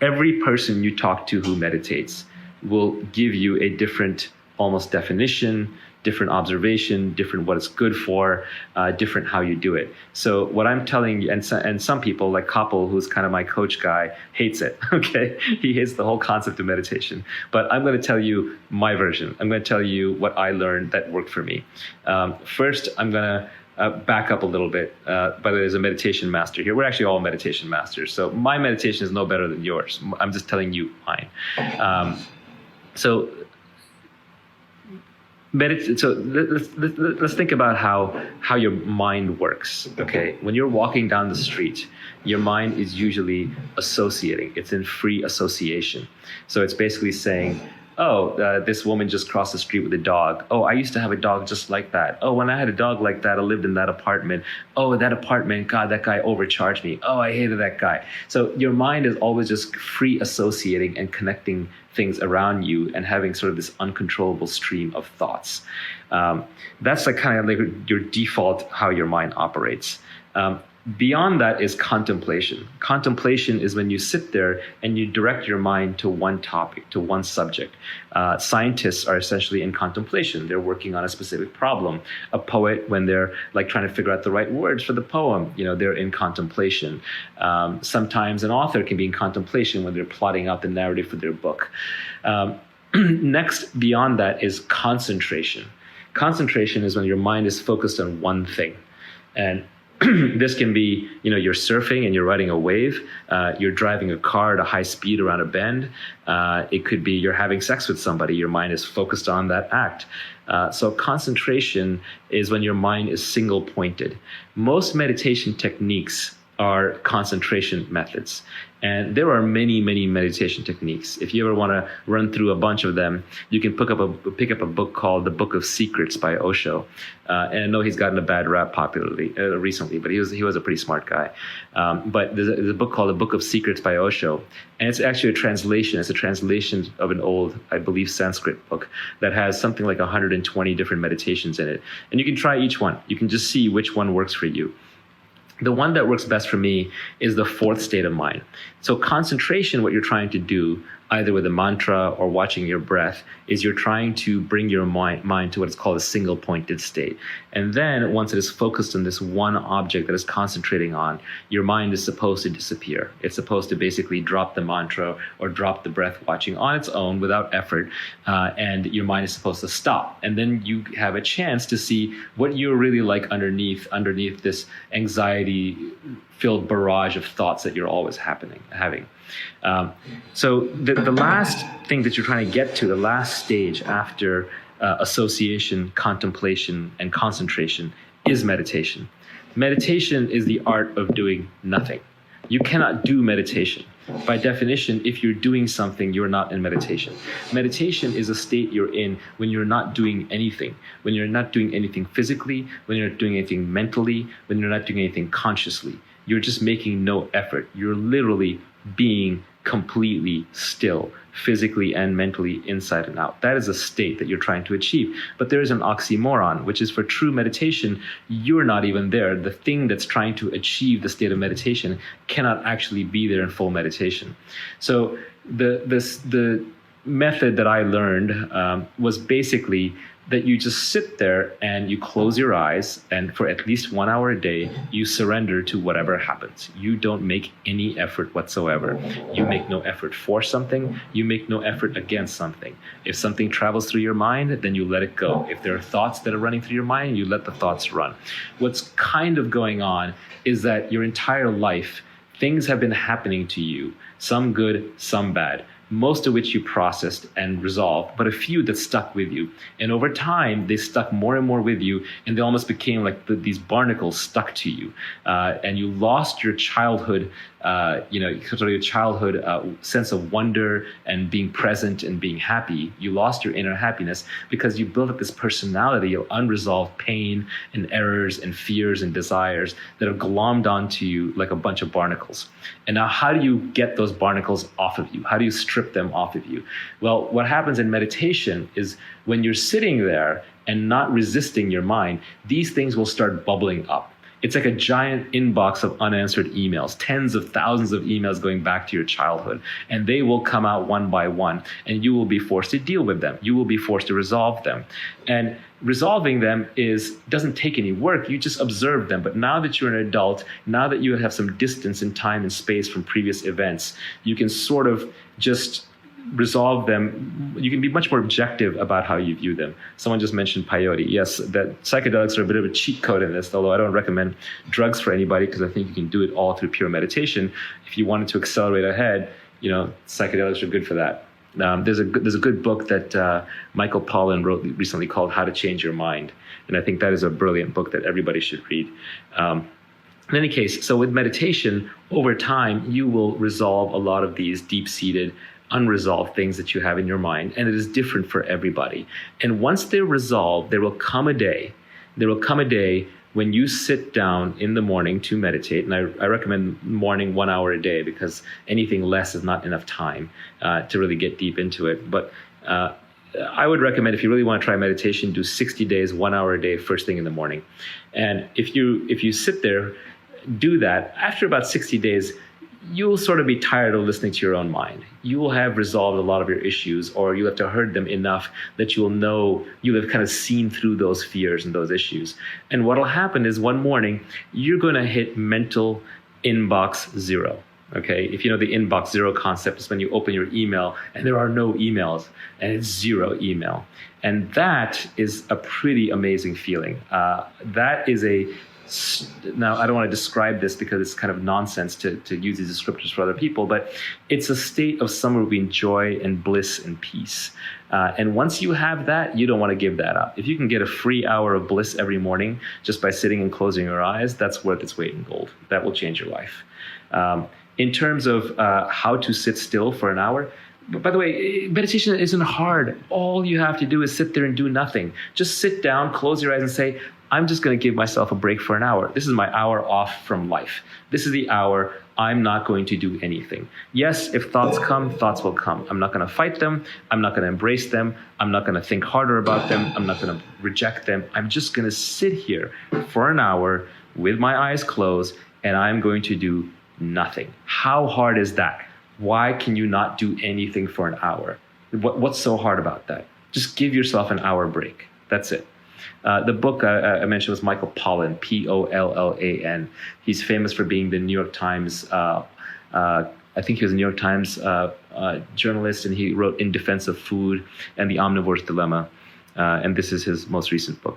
every person you talk to who meditates will give you a different almost definition, different observation, different what it's good for, different how you do it. So what I'm telling you, and some people like Kapil, who's kind of my coach guy, hates it. Okay, he hates the whole concept of meditation. But I'm going to tell you my version. I'm going to tell you what I learned that worked for me. First, I'm going to back up a little bit. By the way, there's a meditation master here. We're actually all meditation masters. So my meditation is no better than yours. I'm just telling you mine. So let's think about how your mind works. Okay, when you're walking down the street, your mind is usually associating. It's in free association. So it's basically saying, oh, this woman just crossed the street with a dog. Oh, I used to have a dog just like that. Oh, when I had a dog like that, I lived in that apartment. Oh, that apartment, God, that guy overcharged me. Oh, I hated that guy. So your mind is always just free associating and connecting things around you and having sort of this uncontrollable stream of thoughts. That's like kind of like your default how your mind operates. Beyond that is contemplation. Contemplation is when you sit there and you direct your mind to one topic, to one subject. Scientists are essentially in contemplation. They're working on a specific problem. A poet, when they're like trying to figure out the right words for the poem, they're in contemplation. Sometimes an author can be in contemplation when they're plotting out the narrative for their book. Next, beyond that is concentration. Concentration is when your mind is focused on one thing. And this can be, you're surfing and you're riding a wave. You're driving a car at a high speed around a bend. It could be you're having sex with somebody. Your mind is focused on that act. So concentration is when your mind is single pointed. Most meditation techniques are concentration methods. And there are many, many meditation techniques. If you ever want to run through a bunch of them, you can pick up a book called The Book of Secrets by Osho. And I know he's gotten a bad rap popularly recently, but he was a pretty smart guy. But there's a book called The Book of Secrets by Osho. And it's actually a translation. It's a translation of an old, I believe, Sanskrit book that has something like 120 different meditations in it. And you can try each one. You can just see which one works for you. The one that works best for me is the fourth state of mind. So concentration, what you're trying to do, either with a mantra or watching your breath, is you're trying to bring your mind to what is called a single pointed state. And then once it is focused on this one object that is concentrating on, your mind is supposed to disappear. It's supposed to basically drop the mantra or drop the breath watching on its own without effort. And your mind is supposed to stop. And then you have a chance to see what you're really like underneath this anxiety-filled barrage of thoughts that you're always having. So the last thing that you're trying to get to, the last stage after association, contemplation, and concentration is meditation. Meditation is the art of doing nothing. You cannot do meditation. By definition, if you're doing something, you're not in meditation. Meditation is a state you're in when you're not doing anything, when you're not doing anything physically, when you're not doing anything mentally, when you're not doing anything consciously. You're just making no effort. You're literally being completely still, physically and mentally, inside and out. That is a state that you're trying to achieve. But there is an oxymoron, which is for true meditation, you're not even there. The thing that's trying to achieve the state of meditation cannot actually be there in full meditation. So the method that I learned was basically that you just sit there and you close your eyes, and for at least 1 hour a day, you surrender to whatever happens. You don't make any effort whatsoever. You make no effort for something. You make no effort against something. If something travels through your mind, then you let it go. If there are thoughts that are running through your mind, you let the thoughts run. What's kind of going on is that your entire life, things have been happening to you, some good, some bad, most of which you processed and resolved, but a few that stuck with you. And over time, they stuck more and more with you, and they almost became like these barnacles stuck to you. And you lost your childhood, your childhood sense of wonder and being present and being happy. You lost your inner happiness because you built up this personality of unresolved pain and errors and fears and desires that are glommed onto you like a bunch of barnacles. And now how do you get those barnacles off of you? How do you strip them off of you? Well, what happens in meditation is when you're sitting there and not resisting your mind, these things will start bubbling up. It's like a giant inbox of unanswered emails, tens of thousands of emails going back to your childhood. And they will come out one by one, and you will be forced to deal with them. You will be forced to resolve them. And resolving them doesn't take any work. You just observe them. But now that you're an adult, now that you have some distance in time and space from previous events, you can sort of just resolve them. You can be much more objective about how you view them. Someone just mentioned peyote. Yes, that psychedelics are a bit of a cheat code in this, although I don't recommend drugs for anybody, because I think you can do it all through pure meditation. If you wanted to accelerate ahead, psychedelics are good for that. There's a good book that Michael Pollan wrote recently called How to Change Your Mind. And I think that is a brilliant book that everybody should read. In any case, so with meditation, over time, you will resolve a lot of these deep-seated, unresolved things that you have in your mind, and it is different for everybody. And once they're resolved, there will come a day when you sit down in the morning to meditate, and I recommend morning 1 hour a day, because anything less is not enough time to really get deep into it. But I would recommend, if you really want to try meditation, do 60 days, 1 hour a day, first thing in the morning. And if you sit there, do that, after about 60 days, you'll sort of be tired of listening to your own mind. You will have resolved a lot of your issues, or you'll have to heard them enough that you'll have kind of seen through those fears and those issues. And what'll happen is one morning, you're going to hit mental inbox zero. Okay, if you know the inbox zero concept, is when you open your email and there are no emails, and it's zero email. And that is a pretty amazing feeling. Now, I don't want to describe this because it's kind of nonsense to use these descriptors for other people, but it's a state of somewhere between joy and bliss and peace. And once you have that, you don't want to give that up. If you can get a free hour of bliss every morning just by sitting and closing your eyes, that's worth its weight in gold. That will change your life. In terms of how to sit still for an hour, by the way, meditation isn't hard. All you have to do is sit there and do nothing. Just sit down, close your eyes, and say, I'm just going to give myself a break for an hour. This is my hour off from life. This is the hour I'm not going to do anything. Yes, if thoughts come, thoughts will come. I'm not going to fight them. I'm not going to embrace them. I'm not going to think harder about them. I'm not going to reject them. I'm just going to sit here for an hour with my eyes closed, and I'm going to do nothing. How hard is that? Why can you not do anything for an hour? What's so hard about that? Just give yourself an hour break. That's it. The book I mentioned was Michael Pollan, Pollan. He's famous for being the New York Times, I think he was a New York Times journalist, and he wrote In Defense of Food and The Omnivore's Dilemma. And this is his most recent book.